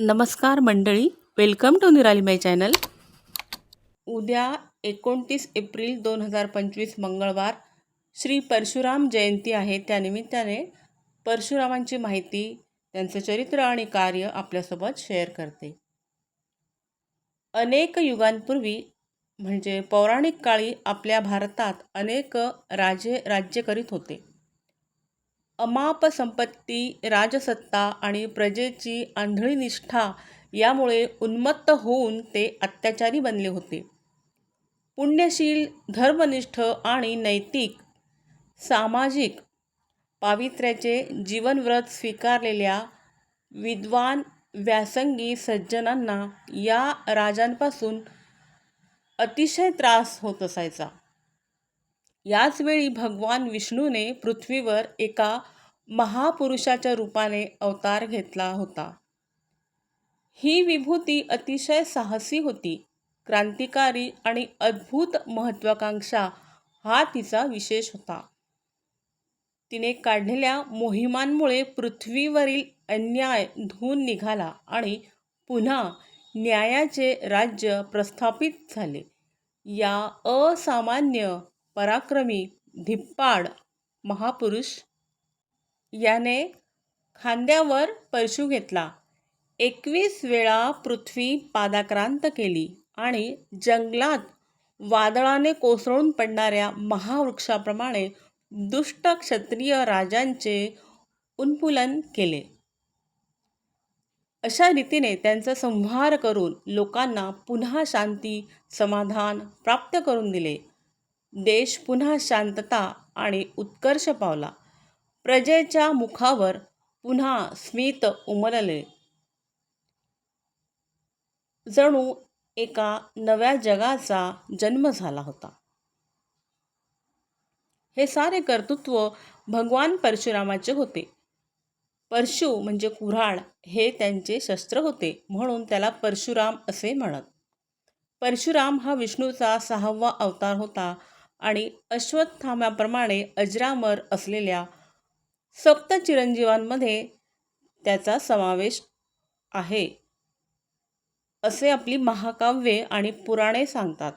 नमस्कार मंडळी, welcome to निराली माय चॅनल. उद्या 29 एप्रिल 2025 मंगळवार श्री परशुराम जयंती आहे. त्यानिमित्ताने परशुरामांची माहिती, त्यांचं चरित्र आणि कार्य आपल्यासोबत शेअर करते. अनेक युगांपूर्वी म्हणजे पौराणिक काळी आपल्या भारतात अनेक राजे राज्य करीत होते. अमाप संपत्ती, राजसत्ता आणि प्रजेची आंधळी निष्ठा यामुळे उन्मत्त होऊन ते अत्याचारी बनले होते. पुण्यशील, धर्मनिष्ठ आणि नैतिक, सामाजिक पावित्र्याचे जीवनव्रत स्वीकारलेल्या विद्वान व्यासंगी सज्जनांना या राजांपासून अतिशय त्रास होत असायचा. याच वेळी भगवान विष्णूने पृथ्वीवर एका महापुरुषाच्या रूपाने अवतार घेतला होता. ही विभूती अतिशय साहसी होती. क्रांतिकारी आणि अद्भुत महत्त्वाकांक्षा हा तिचा विशेष होता. तिने काढलेल्या मोहिमांमुळे पृथ्वीवरील अन्याय धुऊन निघाला आणि पुन्हा न्यायाचे राज्य प्रस्थापित झाले. या असामान्य पराक्रमी धिप्पाड महापुरुष याने खांद्यावर परशू घेतला, 21 वेळा पृथ्वी पादाक्रांत केली आणि जंगलात वादळाने कोसळून पडणाऱ्या महावृक्षाप्रमाणे दुष्ट क्षत्रिय राजांचे उन्मूलन केले. अशा रीतीने त्यांचा संहार करून लोकांना पुन्हा शांती, समाधान प्राप्त करून दिले. देश पुन्हा शांतता आणि उत्कर्ष पावला. प्रजेच्या मुखावर पुन्हा स्मित उमलले. जणू एका नव्या जगाचा जन्म झाला होता. हे सारे कर्तृत्व भगवान परशुरामाचे होते. परशु म्हणजे कुऱ्हाड हे त्यांचे शस्त्र होते, म्हणून त्याला परशुराम असे म्हणत. परशुराम हा विष्णूचा 6वा अवतार होता आणि अश्वत्थाम्याप्रमाणे अजरामर असलेल्या सप्त चिरंजीवांमध्ये त्याचा समावेश आहे असे आपली महाकाव्ये आणि पुराणे सांगतात.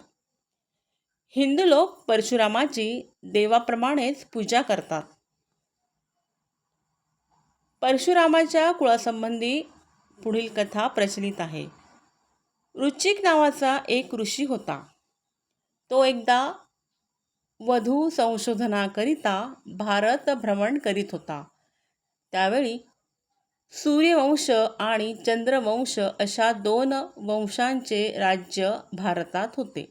हिंदू लोक परशुरामाची देवाप्रमाणेच पूजा करतात. परशुरामाच्या कुळासंबंधी पुढील कथा प्रचलित आहे. रुचिक नावाचा एक ऋषी होता. तो एकदा वधू संशोधनाकरिता भारत भ्रमण करीत होता. त्यावेळी सूर्यवंश आणि चंद्रवंश अशा 2 वंशांचे राज्य भारतात होते.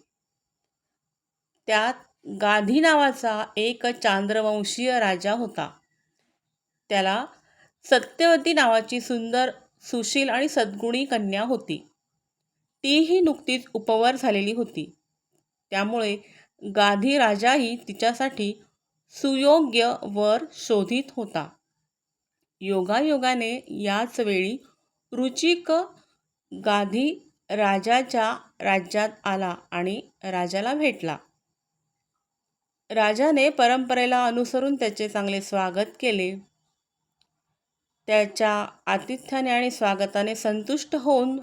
त्यात गाधी नावाचा एक चांद्रवंशीय राजा होता. त्याला सत्यवती नावाची सुंदर, सुशील आणि सद्गुणी कन्या होती. तीही नुकतीच उपवर झालेली होती. त्यामुळे गाधी राजाही तिच्यासाठी सुयोग्य वर शोधित होता. योगायोगाने याच वेळी रुचिक गाधी राजाच्या राज्यात आला आणि राजाला भेटला. राजाने परंपरेला अनुसरून त्याचे चांगले स्वागत केले. त्याच्या आतिथ्याने आणि स्वागताने संतुष्ट होऊन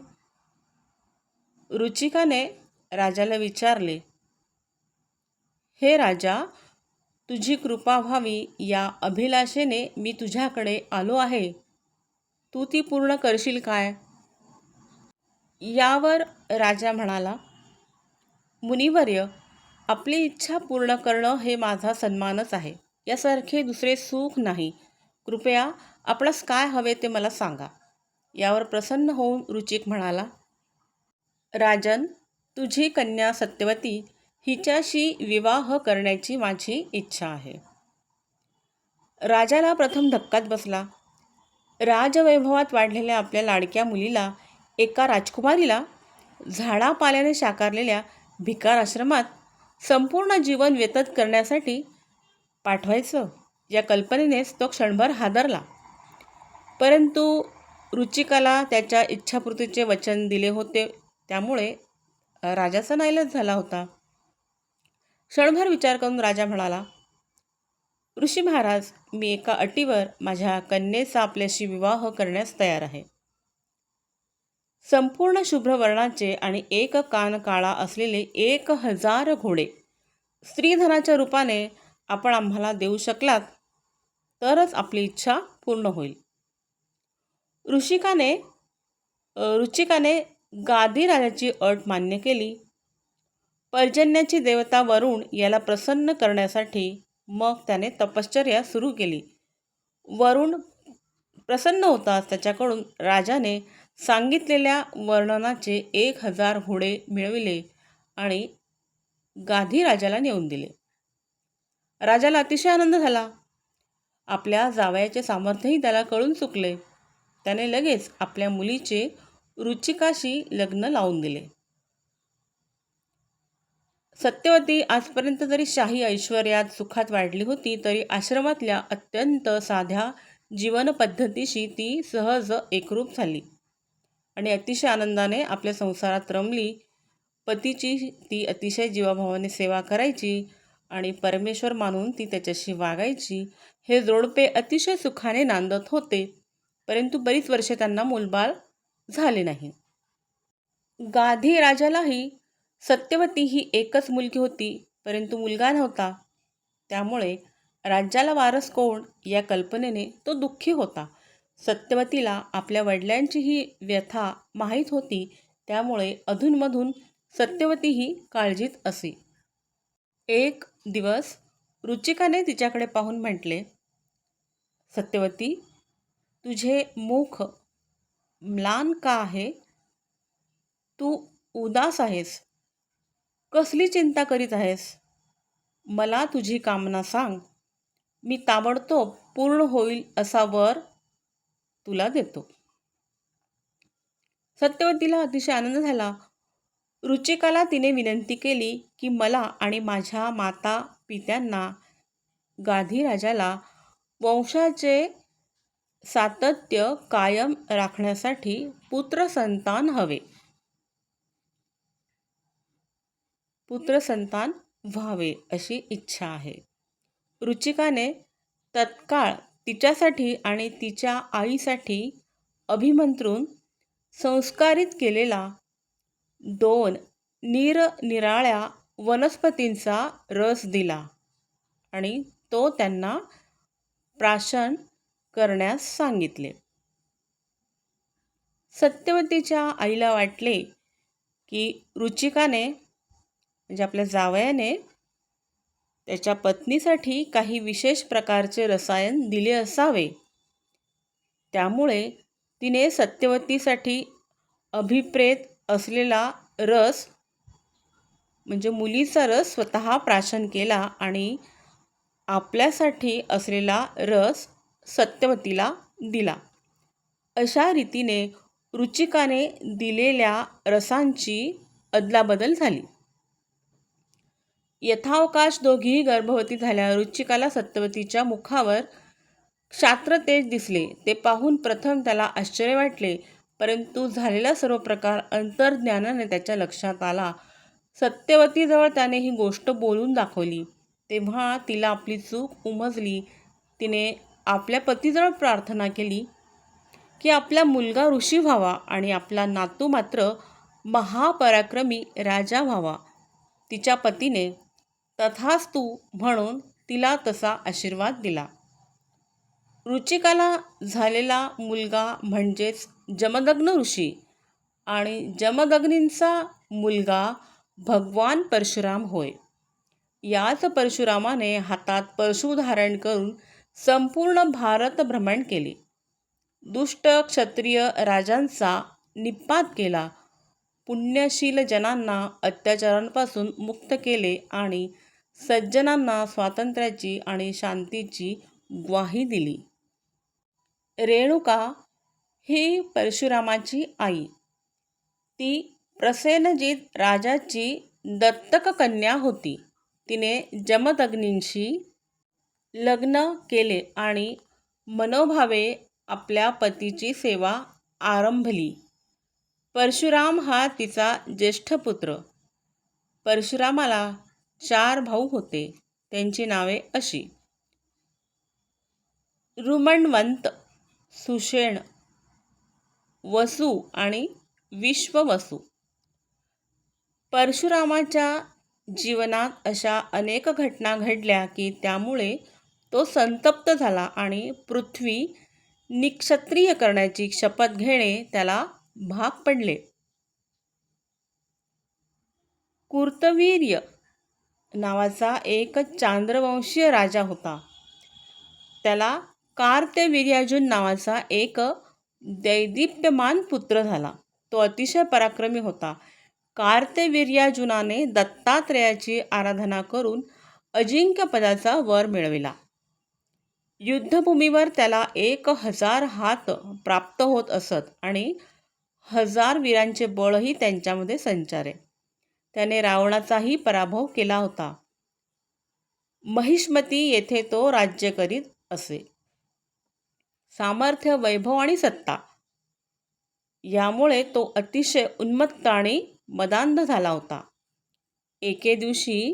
रुचिकाने राजाला विचारले, हे राजा, तुझी कृपा व्हावी या अभिलाषेने मी तुझ्याकडे आलो आहे. तू ती पूर्ण करशील काय? यावर राजा म्हणाला, मुनिवर्य, आपली इच्छा पूर्ण करणं हे माझा सन्मानच आहे. यासारखे दुसरे सुख नाही. कृपया आपणास काय हवे ते मला सांगा. यावर प्रसन्न होऊन रुचिक म्हणाला, राजन, तुझी कन्या सत्यवती हिच्याशी विवाह करण्याची माझी इच्छा आहे. राजाला प्रथम धक्काच बसला. राजवैभवात वाढलेल्या आपल्या लाडक्या मुलीला, एका राजकुमारीला, झाडापाल्याने शाकारलेल्या भिकार आश्रमात संपूर्ण जीवन व्यतीत करण्यासाठी पाठवायचं या कल्पनेनेच तो क्षणभर हादरला. परंतु रुचिकाला त्याच्या इच्छापूर्तीचे वचन दिले होते, त्यामुळे राजाचा नाईलाज झाला होता. क्षणभर विचार करून राजा म्हणाला, ऋषी महाराज, मी एका अटीवर माझ्या कन्येचा आपल्याशी विवाह करण्यास तयार आहे. संपूर्ण शुभ्र वर्णाचे आणि एक कान काळा असलेले 1000 घोडे स्त्रीधनाच्या रूपाने आपण आम्हाला देऊ शकलात तरच आपली इच्छा पूर्ण होईल. रुचिकाने गादी राजाची अट मान्य केली. पर्जन्याची देवता वरुण याला प्रसन्न करण्यासाठी मग त्याने तपश्चर्या सुरू केली. वरुण प्रसन्न होताच त्याच्याकडून राजाने सांगितलेल्या वर्णनाचे 1000 घोडे मिळविले आणि गाधी राजाला नेऊन दिले. राजाला अतिशय आनंद झाला. आपल्या जावयाचे सामर्थ्यही त्याला कळून चुकले. त्याने लगेच आपल्या मुलीचे रुचिकाशी लग्न लावून दिले. सत्यवती आजपर्यंत जरी शाही ऐश्वर्यात सुखात वाढली होती तरी आश्रमातल्या अत्यंत साध्या जीवनपद्धतीशी ती सहज एकरूप झाली आणि अतिशय आनंदाने आपल्या संसारात रमली. पतीची ती अतिशय जीवाभावाने सेवा करायची आणि परमेश्वर मानून ती त्याच्याशी वागायची. हे जोडपे अतिशय सुखाने नांदत होते, परंतु बरीच वर्षे त्यांना मूलबाळ झाले नाही. गाधी राजालाही सत्यवती ही एकच मुलगी होती, परंतु मुलगा नव्हता. त्यामुळे राज्याला वारस कोण या कल्पनेने तो दुःखी होता. सत्यवतीला आपल्या वडिलांची ही व्यथा माहीत होती, त्यामुळे अधूनमधून सत्यवती ही काळजीत असे. एक दिवस रुचिकाने तिच्याकडे पाहून म्हटले, सत्यवती, तुझे मुख म्लान का आहे? तू उदास आहेस. कसली चिंता करीत आहेस? मला तुझी कामना सांग. मी ताबडतोब पूर्ण होईल असा वर तुला देतो. सत्यवतीला अतिशय आनंद झाला. रुचिकाला तिने विनंती केली की मला आणि माझ्या माता पित्यांना, गाधी राजाला वंशाचे सातत्य कायम राखण्यासाठी पुत्रसंतान व्हावे अशी इच्छा आहे. रुचिकाने तत्काळ तिच्यासाठी आणि तिच्या आईसाठी अभिमंत्रून संस्कारित केलेला 2 निरनिराळ्या वनस्पतींचा रस दिला आणि तो त्यांना प्राशन करण्यास सांगितले. सत्यवतीच्या आईला वाटले की रुचिकाने म्हणजे आपल्या जावयाने त्याच्या पत्नीसाठी काही विशेष प्रकारचे रसायन दिले असावे. त्यामुळे तिने सत्यवतीसाठी अभिप्रेत असलेला रस म्हणजे मुलीचा रस स्वतः प्राशन केला आणि आपल्यासाठी असलेला रस सत्यवतीला दिला. अशा रीतीने रुचिकाने दिलेल्या रसांची अदलाबदल झाली. यथावकाश दोघीही गर्भवती झाल्या. रुचिकाला सत्यवतीच्या मुखावर क्षात्रतेज दिसले. ते पाहून प्रथम त्याला आश्चर्य वाटले, परंतु झालेला सर्व प्रकार अंतर्ज्ञानाने त्याच्या लक्षात आला. सत्यवतीजवळ त्याने ही गोष्ट बोलून दाखवली. तेव्हा तिला आपली चूक उमजली. तिने आपल्या पतीजवळ प्रार्थना केली की आपला मुलगा ऋषी व्हावा आणि आपला नातू मात्र महापराक्रमी राजा व्हावा. तिच्या पतीने तथास्तु म्हणून तिला तसा आशीर्वाद दिला. रुचिकाला झालेला मुलगा म्हणजेच जमदग्नी ऋषी आणि जमदग्नींचा मुलगा भगवान परशुराम होय. याच परशुरामाने हातात परशु धारण करून संपूर्ण भारत भ्रमण केले. दुष्ट क्षत्रिय राजांचा निःपात केला. पुण्यशील जनांना अत्याचारांपासून मुक्त केले आणि सज्जनांना स्वातंत्र्याची आणि शांतीची ग्वाही दिली. रेणुका ही परशुरामाची आई. ती प्रसेनजित राजाची दत्तक कन्या होती. तिने जमदग्नींशी लग्न केले आणि मनोभावे आपल्या पतीची सेवा आरंभली. परशुराम हा तिचा ज्येष्ठ पुत्र. परशुरामाला 4 भाऊ होते. त्यांची नावे अशी: रुमण्वंत, सुषेण, वसु आणि विश्ववसू. परशुरामाच्या जीवनात अशा अनेक घटना घडल्या की त्यामुळे तो संतप्त झाला आणि पृथ्वी निक्षत्रिय करण्याची शपथ घेणे त्याला भाग पडले. कुर्तवीर्य नावाचा एक चांद्रवंशीय राजा होता. त्याला कार्तवीर्यार्जुन नावाचा एक दैदिप्यमान पुत्र झाला. तो अतिशय पराक्रमी होता. कार्तवीर्यार्जुनाने दत्तात्रेयाची आराधना करून अजिंक्य पदाचा वर मिळविला. युद्धभूमीवर त्याला 1000 हात प्राप्त होत असत आणि 1000 वीरांचे बळही त्यांच्यामध्ये संचारे. त्याने रावणाचाही पराभव केला होता. महिष्मती येथे तो राज्य करीत असे. सामर्थ्य, वैभव आणि सत्ता यामुळे तो अतिशय उन्मत्त आणि मदांध झाला होता. एके दिवशी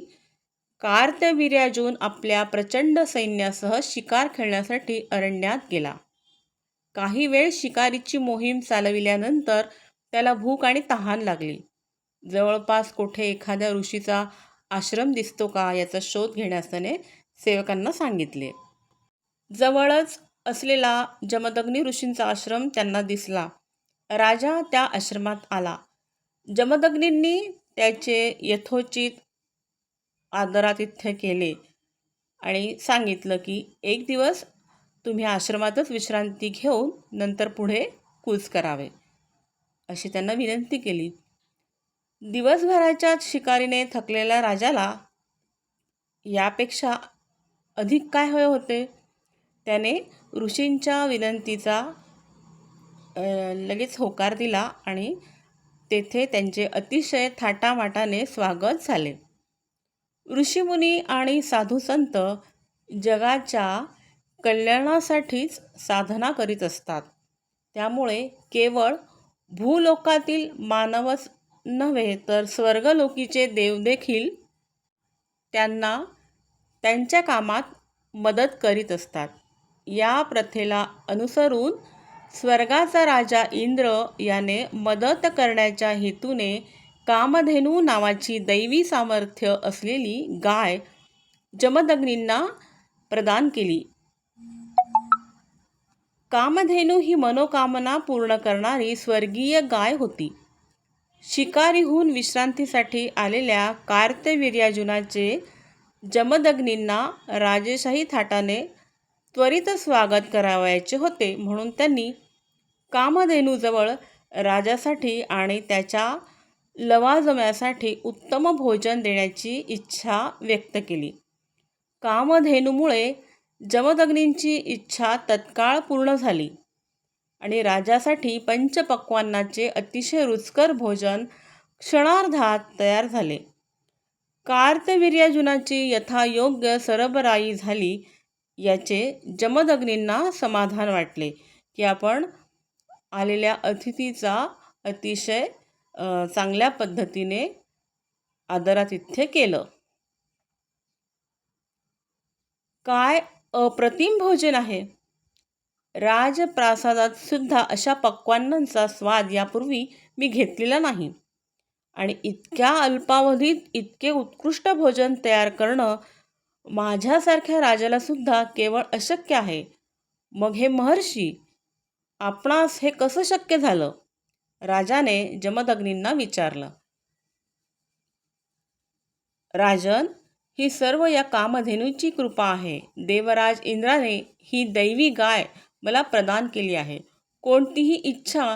कार्तवीर्यार्जुन आपल्या प्रचंड सैन्यासह शिकार खेळण्यासाठी अरण्यात गेला. काही वेळ शिकारीची मोहीम चालविल्यानंतर त्याला भूक आणि तहान लागली. जवळपास कोठे एखाद्या ऋषीचा आश्रम दिसतो का याचा शोध घेण्यास त्याने सेवकांना सांगितले. जवळच असलेला जमदग्नी ऋषींचा आश्रम त्यांना दिसला. राजा त्या आश्रमात आला. जमदग्नींनी त्याचे यथोचित आदरातिथ्य केले आणि सांगितलं की एक दिवस तुम्ही आश्रमातच विश्रांती घेऊन नंतर पुढे कूच करावे, अशी त्यांना विनंती केली. दिवसभराच्या शिकारीने थकलेल्या राजाला यापेक्षा अधिक काय हवे होते. त्याने ऋषींच्या विनंतीचा लगेच होकार दिला आणि तेथे त्यांचे अतिशय थाटामाटाने स्वागत झाले. ऋषीमुनी आणि साधू संत जगाच्या कल्याणासाठीच साधना करीत असतात. त्यामुळे केवळ भूलोकातील मानवच नव्हे तर स्वर्गलोकीचे देवदेखील त्यांना त्यांच्या कामात मदत करीत असतात. या प्रथेला अनुसरून स्वर्गाचा राजा इंद्र याने मदत करण्याच्या हेतूने कामधेनू नावाची दैवी सामर्थ्य असलेली गाय जमदग्नींना प्रदान केली. कामधेनू ही मनोकामना पूर्ण करणारी स्वर्गीय गाय होती. शिकारीहून विश्रांतीसाठी आलेल्या कार्तवीर्यार्जुनाचे जमदग्नींना राजेशाही थाटाने त्वरित स्वागत करावयाचे होते, म्हणून त्यांनी कामधेनूजवळ राजासाठी आणि त्याच्या लवाजम्यासाठी उत्तम भोजन देण्याची इच्छा व्यक्त केली. कामधेनूमुळे जमदग्नींची इच्छा तत्काळ पूर्ण झाली आणि राजासाठी पंचपक्वान्नाचे अतिशय रुचकर भोजन क्षणार्धात तयार झाले. कार्तवीर्यार्जुनाची यथायोग्य सरबराई झाली याचे जमदग्नींना समाधान वाटले की आपण आलेल्या अतिथीचा अतिशय चांगल्या पद्धतीने आदरातिथ्य केलं. काय अप्रतिम भोजन आहे. राजप्रासादात सुद्धा अशा पक्वान्नांचा स्वाद यापूर्वी मी घेतलेला नाही आणि इतक्या अल्पावधीत इतके उत्कृष्ट भोजन तयार करणं माझ्यासारख्या राजाला सुद्धा केवळ अशक्य आहे. मग हे महर्षी, आपणास हे कसं शक्य झालं? राजाने जमदग्नींना विचारलं. राजन, ही सर्व या कामधेनूची कृपा आहे. देवराज इंद्राने ही दैवी गाय मला प्रदान केली आहे. कोणतीही इच्छा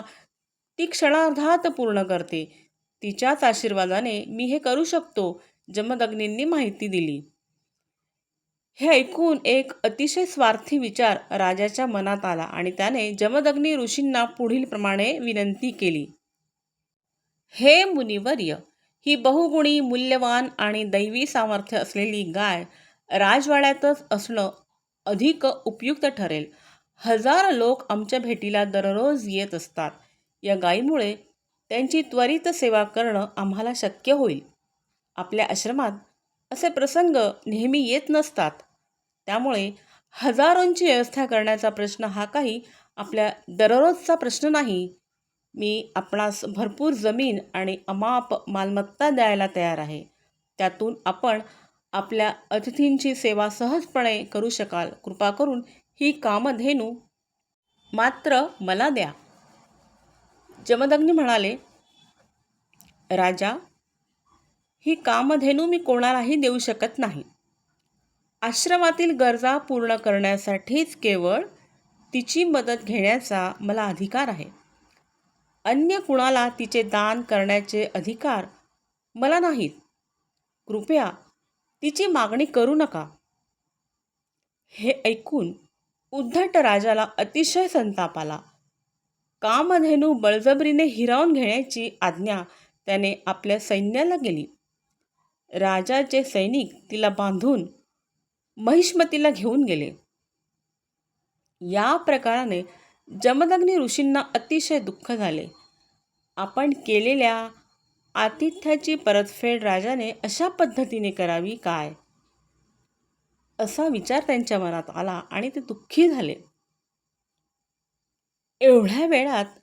ती क्षणार्धात पूर्ण करते. तिच्याच आशीर्वादाने मी हे करू शकतो, जमदग्नींनी माहिती दिली. हे ऐकून एक अतिशय स्वार्थी विचार राजाच्या मनात आला आणि त्याने जमदग्नी ऋषींना पुढील प्रमाणे विनंती केली. हे मुनिवर्य, ही बहुगुणी, मूल्यवान आणि दैवी सामर्थ्य असलेली गाय राजवाड्यातच असणं अधिक उपयुक्त ठरेल. 1000 लोक आमच्या भेटीला दररोज येत असतात. या गायीमुळे त्यांची त्वरित सेवा करणं आम्हाला शक्य होईल. आपल्या आश्रमात असे प्रसंग नेहमी येत नसतात. त्यामुळे हजारोंची व्यवस्था करण्याचा प्रश्न हा काही आपल्या दररोजचा प्रश्न नाही. मी आपणास भरपूर जमीन आणि अमाप मालमत्ता द्यायला तयार आहे. त्यातून आपण आपल्या अतिथींची सेवा सहजपणे करू शकाल. कृपा करून ही कामधेनू मात्र मला द्या. जमदग्नी म्हणाले, राजा, ही कामधेनू मी कोणालाही देऊ शकत नाही. आश्रमातील गरजा पूर्ण करण्यासाठीच केवळ तिची मदत घेण्याचा मला अधिकार आहे. अन्य कुणाला तिचे दान करण्याचे अधिकार मला नाहीत. कृपया तिची मागणी करू नका. हे ऐकून उद्धट राजाला अतिशय संताप आला. कामधेनू बळजबरीने हिरावून घेण्याची आज्ञा त्याने आपल्या सैन्याला केली. राजाचे सैनिक तिला बांधून महिष्मतीला घेऊन गेले. या प्रकाराने जमदग्नी ऋषींना अतिशय दुःख झाले. आपण केलेल्या आतिथ्याची परतफेड राजाने अशा पद्धतीने करावी काय, असा विचार त्यांच्या मनात आला आणि ते दुःखी झाले. एवढ्या वेळात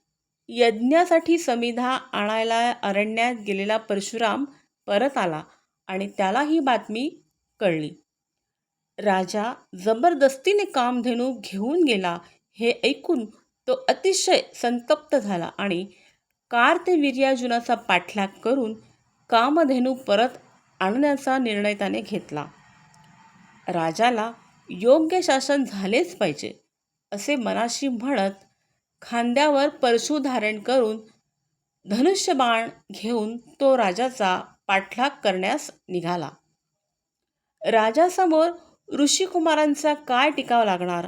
यज्ञासाठी समिधा आणायला अरण्यात गेलेला परशुराम परत आला आणि त्याला ही बातमी कळली. राजा जबरदस्तीने कामधेनू घेऊन गेला हे ऐकून तो अतिशय संतप्त झाला आणि कार्तवीर्यार्जुनाचा पाठलाग करून कामधेनू परत आणण्याचा निर्णय त्याने घेतला. राजाला योग्य शासन झालेच पाहिजे असे मनाशी म्हणत खांद्यावर परशु धारण करून धनुष्यबाण घेऊन तो राजाचा पाठलाग करण्यास निघाला. राजासमोर ऋषिकुमारांचा काय टिकाव लागणार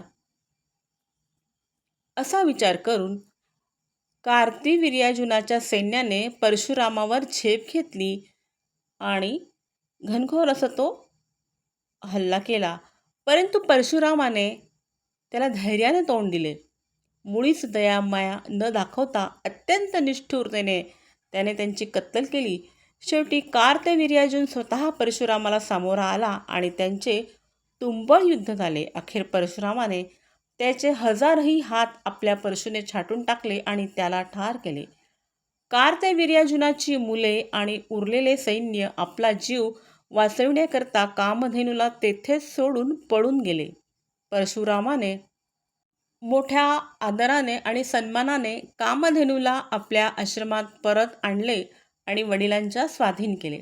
असा विचार करून कार्तवीर्यार्जुनाच्या सैन्याने परशुरामावर झेप घेतली आणि घनघोर असा तो हल्ला केला. परंतु परशुरामाने त्याला धैर्याने तोंड दिले. मुळीच दयामाया न दाखवता अत्यंत निष्ठुरतेने त्याने त्यांची कत्तल केली. शेवटी कार्तवीर्यार्जुन स्वतः परशुरामाला सामोरा आला आणि त्यांचे तुंबळ युद्ध झाले. अखेर परशुरामाने त्याचे 1000ही हात आपल्या परशुने छाटून टाकले आणि त्याला ठार केले. कार्तवीर्यार्जुनाची मुले आणि उरलेले सैन्य आपला जीव वाचविण्याकरता कामधेनूला तेथेच सोडून पळून गेले. परशुरामाने मोठ्या आदराने आणि सन्मानाने कामधेनूला आपल्या आश्रमात परत आणले आणि वडिलांच्या स्वाधीन केले.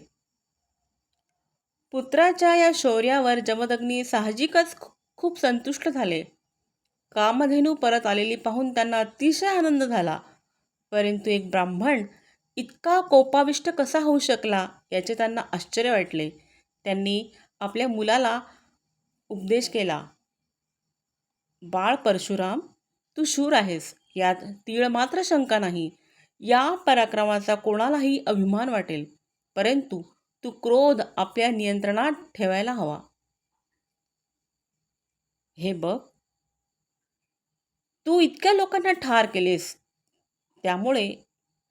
पुत्राच्या या शौर्यावर जमदग्नी साहजिकच खूप संतुष्ट झाले. कामधेनू परत आलेली पाहून त्यांना अतिशय आनंद झाला. परंतु एक ब्राह्मण इतका कोपाविष्ट कसा होऊ शकला याचे त्यांना आश्चर्य वाटले. त्यांनी आपल्या मुलाला उपदेश केला. बाळ परशुराम, तू शूर आहेस, यात तीळ मात्र शंका नाही. या पराक्रमाचा कोणालाही अभिमान वाटेल, परंतु तू क्रोध आपल्या नियंत्रणात ठेवायला हवा. हे बघ, तू इतक्या लोकांना ठार केलेस, त्यामुळे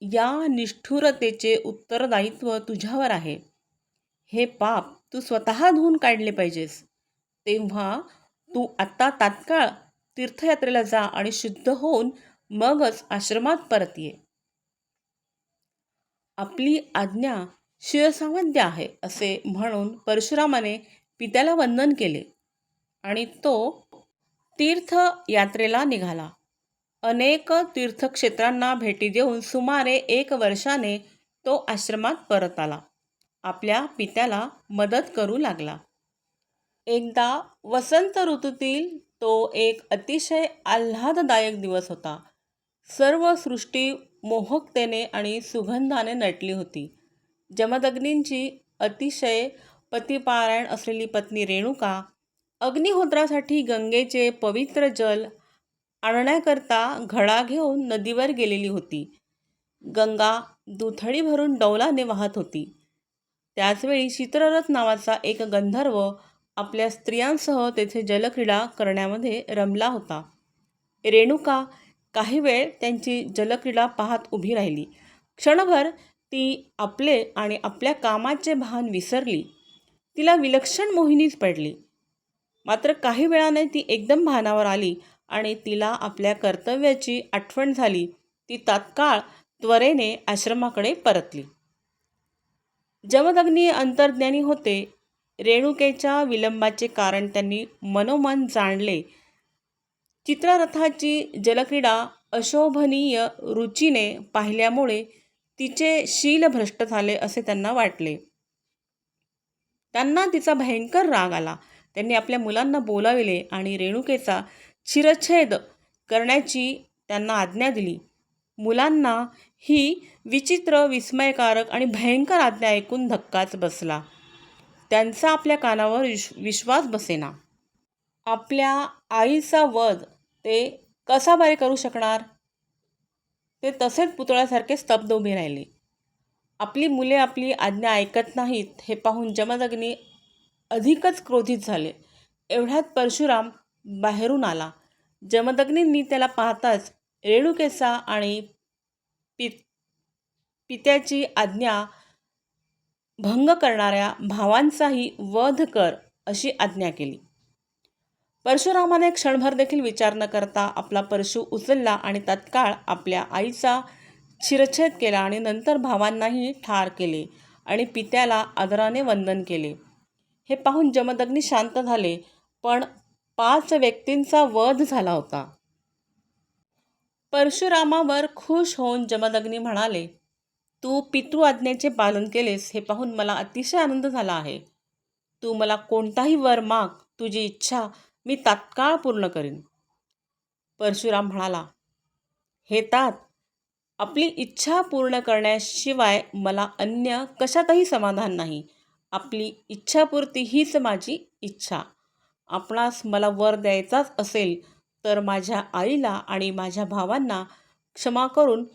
या निष्ठुरतेचे उत्तरदायित्व तुझ्यावर आहे. हे पाप तू स्वतः धुवून काढले पाहिजेस. तेव्हा तू आत्ता तात्काळ तीर्थयात्रेला जा आणि शुद्ध होऊन मगच आश्रमात परत ये. आपली आज्ञा शिरसावद्य आहे असे म्हणून परशुरामाने पित्याला वंदन केले आणि तो तीर्थयात्रेला निघाला. अनेक तीर्थक्षेत्रांना भेटी देऊन सुमारे 1 वर्षाने तो आश्रमात परत आला. आपल्या पित्याला मदत करू लागला. एकदा वसंत ऋतूतील तो एक अतिशय आल्हाददायक दिवस होता. सर्व सृष्टी मोहकतेने आणि सुगंधाने नटली होती. जमदग्नींची अतिशय पतिपारायण असलेली पत्नी रेणुका अग्निहोत्रासाठी गंगेचे पवित्र जल आणण्याकरता घडा घेऊन नदीवर गेलेली होती. गंगा दुथडी भरून डौलाने वाहत होती. त्याचवेळी चित्ररथ नावाचा एक गंधर्व आपल्या स्त्रियांसह तेथे जलक्रीडा करण्यामध्ये रमला होता. रेणुका काही वेळ त्यांची जलक्रीडा पाहत उभी राहिली. क्षणभर ती आपले आणि आपल्या कामाचे भान विसरली. तिला विलक्षण मोहिनीच पडली. मात्र काही वेळाने ती एकदम भानावर आली आणि तिला आपल्या कर्तव्याची आठवण झाली. ती तात्काळ त्वरेने आश्रमाकडे परतली. जमदग्नी अंतर्ज्ञानी होते. रेणुकेच्या विलंबाचे कारण त्यांनी मनोमन जाणले. चित्ररथाची जलक्रीडा अशोभनीय रुचीने पाहिल्यामुळे तिचे शील भ्रष्ट झाले असे त्यांना वाटले. त्यांना तिचा भयंकर राग आला. त्यांनी आपल्या मुलांना बोलाविले आणि रेणुकेचा शिरच्छेद करण्याची त्यांना आज्ञा दिली. मुलांना ही विचित्र, विस्मयकारक आणि भयंकर आज्ञा ऐकून धक्काच बसला. त्यांचा आपल्या कानावर विश्वास बसेना. आपल्या आईचा वध ते कसा बरे करू शकणार? ते तसेच पुतळ्यासारखे स्तब्ध उभे राहिले. आपली मुले आपली आज्ञा ऐकत नाहीत हे पाहून जमदग्नी अधिकच क्रोधित झाले. एवढ्यात परशुराम बाहेरून आला. जमदग्नींनी त्याला पाहताच रेणुकेचा आणि पित्याची आज्ञा भंग करणाऱ्या भावांचाही वध कर अशी आज्ञा केली. परशुरामाने क्षणभर देखील विचार न करता आपला परशु उचलला आणि तत्काळ आपल्या आईचा शिरच्छेद केला आणि नंतर भावांनाही ठार केले आणि पित्याला आदराने वंदन केले. हे पाहून जमदग्नी शांत झाले, पण 5 व्यक्तींचा वध झाला होता. परशुरामावर खुश होऊन जमदग्नी म्हणाले, तू पितृआज्ञेचे पालन केलेस हे पाहून मला अतिशय आनंद झाला आहे. तू मला कोणताही वर माग, तुझी इच्छा मी तात्काळ पूर्ण करीन. परशुराम म्हणाला, हे तात, आपली इच्छा पूर्ण करण्याशिवाय मला अन्य कशातही समाधान नाही. आपली इच्छापूर्ती हीच माझी इच्छा. आपणास मला वर द्यायचाच असेल तर माझ्या आईला आणि माझ्या भावांना क्षमा करून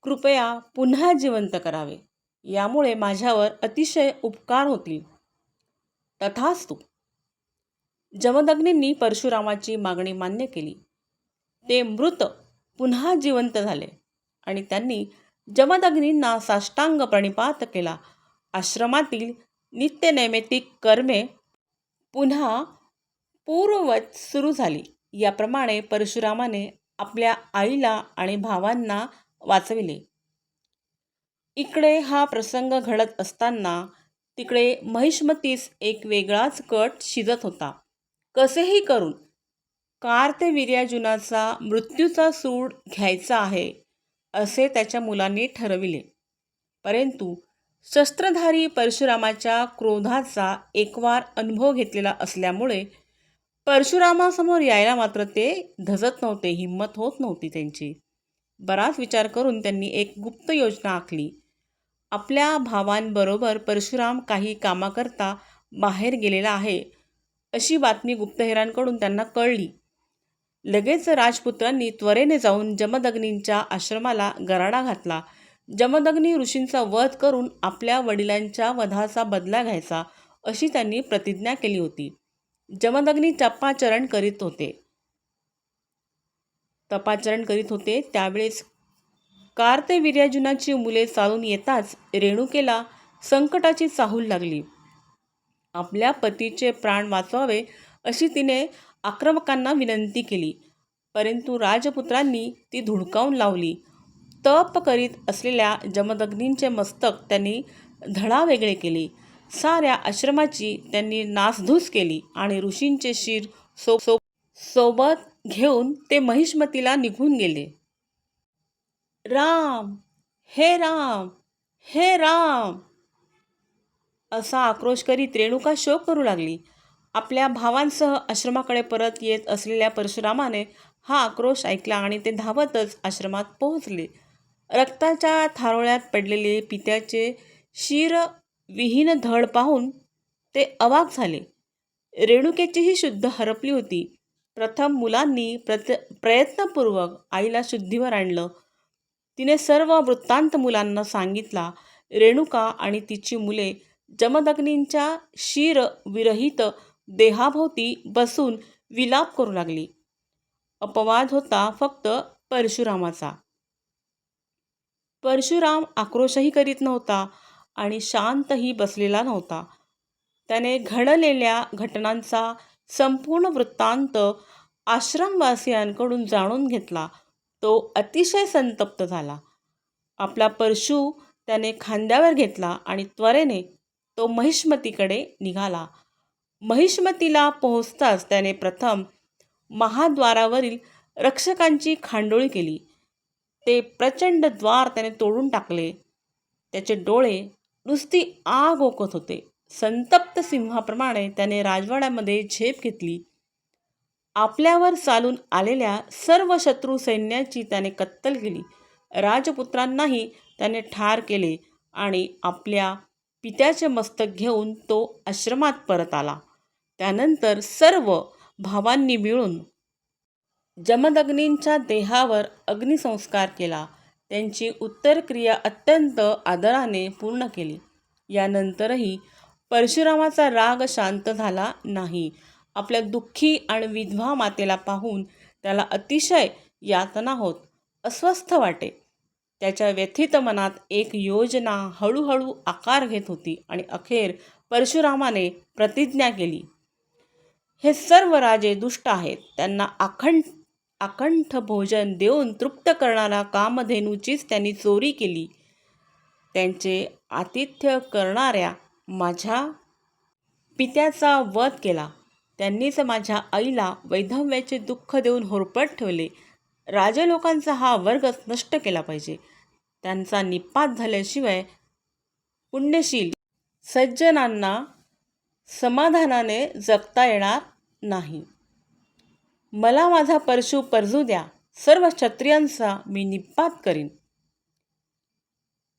कृपया पुन्हा जिवंत करावे. यामुळे माझ्यावर अतिशय उपकार होतील. तथास्तु. जमदग्नींनी परशुरामाची मागणी मान्य केली. ते मृत पुन्हा जिवंत झाले आणि त्यांनी जमदग्नींना साष्टांग प्रणिपात केला. आश्रमातील नित्यनैमित्तिक कर्मे पुन्हा पूर्ववत सुरू झाली. याप्रमाणे परशुरामाने आपल्या आईला आणि भावांना वाचविले. इकडे हा प्रसंग घडत असताना तिकडे महिष्मतीस एक वेगळाच कट शिजत होता. कसेही करून कार्तवीर्यार्जुनाचा मृत्यूचा सूड घ्यायचा आहे असे त्याच्या मुलांनी ठरविले. परंतु शस्त्रधारी परशुरामाच्या क्रोधाचा एकवार अनुभव घेतलेला असल्यामुळे परशुरामासमोर यायला मात्र ते धजत नव्हते, हिंमत होत नव्हती त्यांची. बराच विचार करून त्यांनी एक गुप्त योजना आखली. आपल्या भावांबरोबर परशुराम काही कामाकरता बाहेर गेलेला आहे अशी बातमी गुप्तहेरांकडून त्यांना कळली. लगेच राजपुत्रांनी त्वरेने जाऊन जमदग्नींच्या आश्रमाला गराडा घातला. जमदग्नी ऋषींचा वध करून आपल्या वडिलांच्या वधाचा बदला घ्यायचा अशी त्यांनी प्रतिज्ञा केली होती. जमदग्नी तपाचरण करीत होते त्यावेळेस कार्तवीर्यार्जुनाची मुले चालून येताच रेणुकेला संकटाची चाहूल लागली. आपल्या पतीचे प्राण वाचवावे अशी तिने आक्रमकांना विनंती केली, परंतु राजपुत्रांनी ती धुडकावून लावली. तप करीत असलेल्या जमदग्नींचे मस्तक त्यांनी धडावेगळे केले. साऱ्या आश्रमाची त्यांनी नासधूस केली आणि ऋषींचे शिर सोबत घेऊन ते महिष्मतीला निघून गेले. राम, हे राम, हे राम असा आक्रोश करीत रेणुका शोक करू लागली. आपल्या भावांसह आश्रमाकडे परत येत असलेल्या परशुरामाने हा आक्रोश ऐकला आणि ते धावतच आश्रमात पोहोचले. रक्ताच्या थारोळ्यात पडलेले पित्याचे शिरविहीन धड पाहून ते अवाक झाले. रेणुकेचीही शुद्ध हरपली होती. प्रथम मुलांनी प्रयत्नपूर्वक आईला शुद्धीवर आणलं. तिने सर्व वृत्तांत मुलांना सांगितला. रेणुका आणि तिची मुले जमदग्नींच्या शिरविरहित देहाभोवती बसून विलाप करू लागली. अपवाद होता फक्त परशुरामाचा. परशुराम आक्रोशही करीत नव्हता आणि शांतही बसलेला नव्हता. त्याने घडलेल्या घटनांचा संपूर्ण वृत्तांत आश्रमवासियांकडून जाणून घेतला. तो अतिशय संतप्त झाला. आपला परशू त्याने खांद्यावर घेतला आणि त्वरेने तो महिष्मतीकडे निघाला. महिष्मतीला पोहोचताच त्याने प्रथम महाद्वारावरील रक्षकांची खांडोळी केली. ते प्रचंड द्वार त्याने तोडून टाकले. त्याचे डोळे नुसती आग ओकत होते. संतप्त सिंहाप्रमाणे त्याने राजवाड्यामध्ये झेप घेतली. आपल्यावर चालून आलेल्या सर्व शत्रू सैन्याची त्याने कत्तल केली. राजपुत्रांनाही त्याने ठार केले आणि आपल्या पित्याचे मस्तक घेऊन तो आश्रमात परत आला. त्यानंतर सर्व भावांनी मिळून जमदग्नींच्या देहावर अग्निसंस्कार केला. त्यांची उत्तरक्रिया अत्यंत आदराने पूर्ण केली. यानंतरही परशुरामाचा राग शांत झाला नाही. आपल्या दुःखी आणि विधवा मातेला पाहून त्याला अतिशय यातना होत, अस्वस्थ वाटे. त्याच्या व्यथित मनात एक योजना हळूहळू आकार घेत होती आणि अखेर परशुरामाने प्रतिज्ञा केली, हे सर्व राजे दुष्ट आहेत. त्यांना अकंठ भोजन देऊन तृप्त करणारा कामधेनूचीच त्यांनी चोरी केली. त्यांचे आतिथ्य करणाऱ्या माझ्या पित्याचा वध केला. त्यांनीच माझ्या आईला वैधव्याचे दुःख देऊन होरपळत ठेवले. राजलोकांचा हा वर्गच नष्ट केला पाहिजे. त्यांचा निपात झाल्याशिवाय पुण्यशील सज्जनांना समाधानाने जगता येणार नाही. मला माझा परशू परजू द्या. सर्व क्षत्रियांचा मी निपात करीन.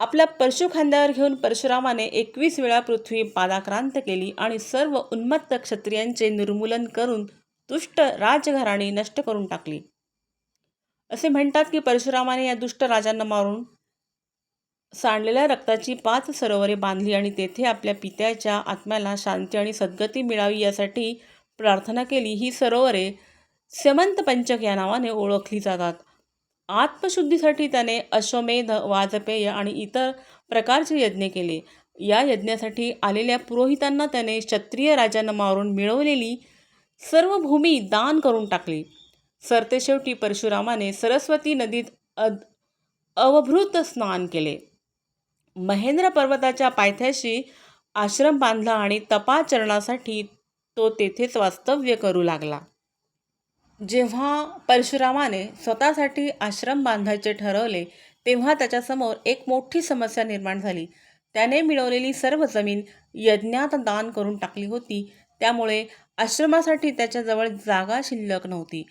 आपला परशू खांद्यावर घेऊन परशुरामाने 21 वेळा पृथ्वी पादाक्रांत केली आणि सर्व उन्मत्त क्षत्रियांचे निर्मूलन करून दुष्ट राजघराणी नष्ट करून टाकली. असे म्हणतात की परशुरामाने या दुष्ट राजांना मारून सांडलेल्या रक्ताची 5 सरोवरे बांधली आणि तेथे आपल्या पित्याच्या आत्म्याला शांती आणि सद्गती मिळावी यासाठी प्रार्थना केली. ही सरोवरे स्यमंत पंचक या नावाने ओळखली जातात. आत्मशुद्धीसाठी त्याने अश्वमेध, वाजपेय आणि इतर प्रकारचे यज्ञ केले. या यज्ञासाठी आलेल्या पुरोहितांना त्याने क्षत्रिय राजांना मारून मिळवलेली सर्व भूमी दान करून टाकली. सरतेशेवटी परशुरामाने सरस्वती नदीत अवभृत स्नान केले. महेंद्र पर्वताच्या पायथ्याशी आश्रम बांधला आणि तपाचरणासाठी तो तेथेच वास्तव्य करू लागला. जेव्हा परशुरामाने स्वतःसाठी आश्रम बांधायचे ठरवले तेव्हा त्याच्यासमोर एक मोठी समस्या निर्माण झाली. त्याने मिळवलेली सर्व जमीन यज्ञात दान करून टाकली होती. त्यामुळे आश्रमासाठी त्याच्याजवळ जागा शिल्लक नव्हती.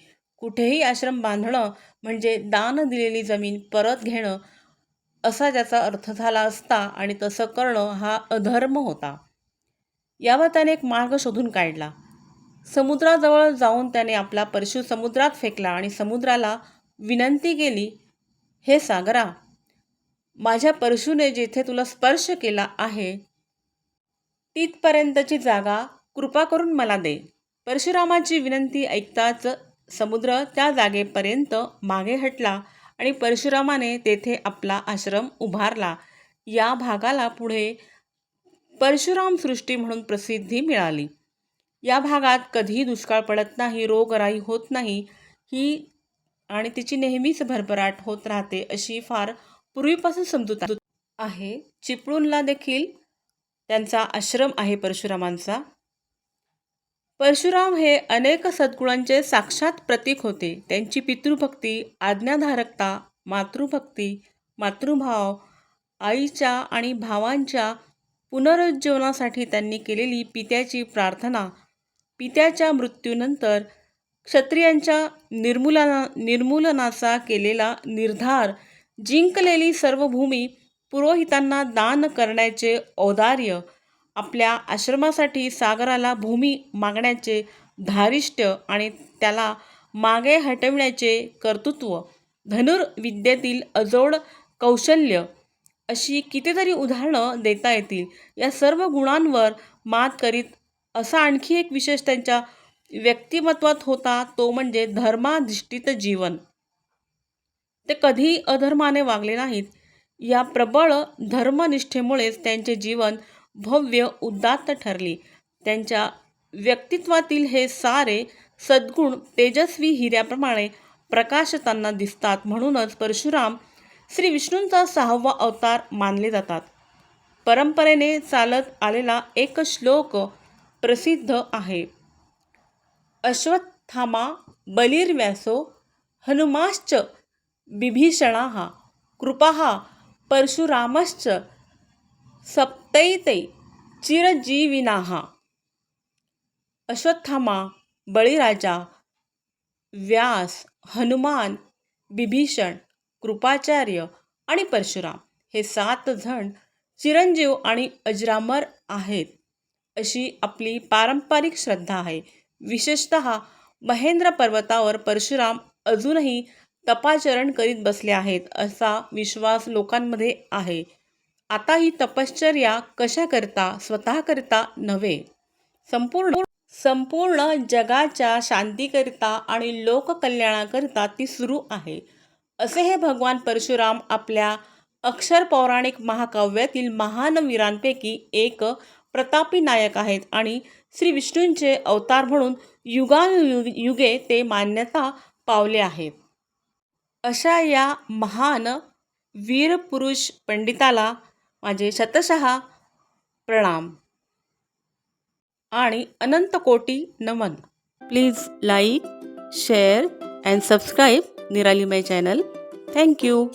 कुठेही आश्रम बांधणं म्हणजे दान दिलेली जमीन परत घेणं असा त्याचा अर्थ झाला असता आणि तसं करणं हा अधर्म होता. यावर त्याने एक मार्ग शोधून काढला. समुद्राजवळ जाऊन त्याने आपला परशू समुद्रात फेकला आणि समुद्राला विनंती केली, हे सागरा, माझ्या परशूने जेथे तुला स्पर्श केला आहे तिथपर्यंतची जागा कृपा करून मला दे. परशुरामाची विनंती ऐकताच समुद्र त्या जागेपर्यंत मागे हटला आणि परशुरामाने तेथे आपला आश्रम उभारला. या भागाला पुढे परशुराम सृष्टी म्हणून प्रसिद्धी मिळाली. या भागात कधीही दुष्काळ पडत नाही, रोगराई होत नाही आणि तिची नेहमीच भरभराट होत राहते अशी फार पूर्वीपासून समजूत आहे. चिपळूणला देखील त्यांचा आश्रम आहे परशुरामांचा. परशुराम हे अनेक सद्गुणांचे साक्षात प्रतीक होते. त्यांची पितृभक्ती, आज्ञाधारकता, मातृभक्ती, मातृभाव, आईच्या आणि भावांच्या पुनरुज्जीवनासाठी त्यांनी केलेली पित्याची प्रार्थना, पित्याच्या मृत्यूनंतर क्षत्रियांच्या निर्मूलनाचा केलेला निर्धार, जिंकलेली सर्व भूमी पुरोहितांना दान करण्याचे औदार्य, आपल्या आश्रमासाठी सागराला भूमी मागण्याचे धारिष्ट्य आणि त्याला मागे हटविण्याचे कर्तृत्व, धनुर्विद्येतील अजोड कौशल्य अशी कितीतरी उदाहरणं देता येतील. या सर्व गुणांवर मात करीत असा आणखी एक विशेष त्यांच्या व्यक्तिमत्वात होता, तो म्हणजे धर्माधिष्ठित जीवन. ते कधीही अधर्माने वागले नाहीत. या प्रबळ धर्मनिष्ठेमुळेच त्यांचे जीवन भव्य उदात्त ठरले. त्यांच्या व्यक्तित्वातील हे सारे सद्गुण तेजस्वी हिऱ्याप्रमाणे प्रकाशताना दिसतात. म्हणूनच परशुराम श्री विष्णूंचा 6वा अवतार मानले जातात. परंपरेने चालत आलेला एक श्लोक प्रसिद्ध आहे. अश्वत्थामा बलिर्व्यासो हनुमाश्च बिभीषणाः कृपाः परशुरामश्च सप्तैते चिरजीविनाः. अश्वत्थामा, बळीराजा, व्यास, हनुमान, बिभीषण, कृपाचार्य आणि परशुराम हे 7 जण चिरंजीव आणि अजरामर आहेत अशी आपली पारंपरिक श्रद्धा आहे. विशेषतः महेंद्र पर्वतावर परशुराम अजूनही तपाचरण करीत बसले आहेत असा विश्वास लोकांमध्ये आहे. आता ही तपश्चर्या कशाकरता? स्वतःकरता नव्हे, संपूर्ण जगाच्या शांतीकरिता आणि लोककल्याणाकरिता ती सुरू आहे. असे हे भगवान परशुराम आपल्या अक्षर पौराणिक महाकाव्यातील महान वीरांपैकी एक प्रतापी नायक आहेत आणि श्री विष्णूंचे अवतार म्हणून युगानुयुगे ते मान्यता पावले आहेत. अशा या महान वीरपुरुष पंडिताला माझे शतशः प्रणाम आणि अनंत कोटी नमन. Please like, share and subscribe Nirali my channel. Thank you.